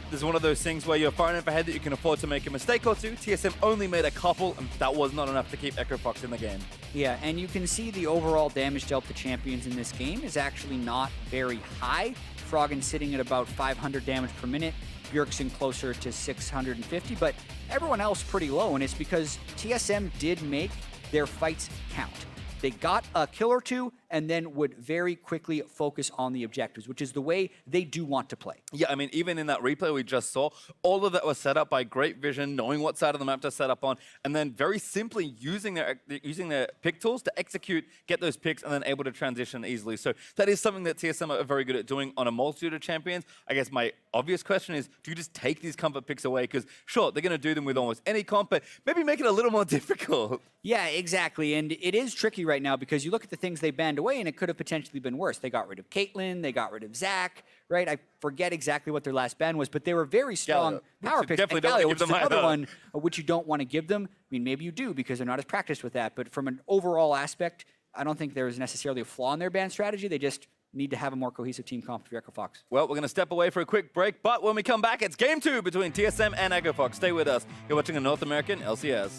this is one of those things where you're far enough ahead that you can afford to make a mistake or two. TSM only made a couple, and that was not enough to keep EchoFox in the game. Yeah, and you can see the overall damage dealt to champions in this game is actually not very high. Froggen sitting at about 500 damage per minute, Bjergsen closer to 650, but everyone else pretty low, and it's because TSM did make their fights count. They got a kill or two and then would very quickly focus on the objectives, which is the way they do want to play. Yeah, I mean, even in that replay we just saw, all of that was set up by great vision, knowing what side of the map to set up on, and then very simply using their pick tools to execute, get those picks, and then able to transition easily. So that is something that TSM are very good at doing on a multitude of champions. I guess my obvious question is, do you just take these comfort picks away? Because sure, they're going to do them with almost any comp, but maybe make it a little more difficult. Yeah, exactly. And it is tricky right now because you look at the things they banned away and it could have potentially been worse. They got rid of Caitlyn, they got rid of Zac, right? I forget exactly what their last ban was, but they were very strong power picks. Definitely and don't Galio, give which is them another either. one which you don't want to give them. I mean, maybe you do because they're not as practiced with that, but from an overall aspect, I don't think there's necessarily a flaw in their ban strategy. They just need to have a more cohesive team comp for EchoFox. Well, we're going to step away for a quick break, but when we come back, it's game 2 between TSM and EchoFox. Stay with us. You're watching a North American LCS.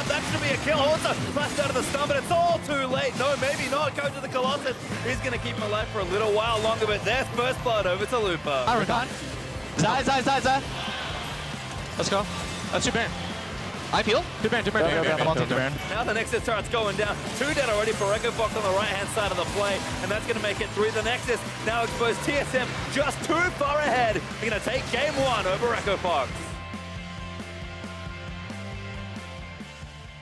That's going to be a kill. Also, flashed out of the stun, but it's all too late. No, maybe not. Go to the Colossus. He's going to keep him alive for a little while longer, but there's first blood over to Lupa. Recon. Zai. Let's go. Let's do Baron. I peel. Do Baron. Come on, take the Baron. Now the Nexus turret's going down. 2 dead already for EchoFox on the right-hand side of the play, and that's going to make it 3. The Nexus now exposed. TSM just too far ahead. They're going to take game 1 over EchoFox.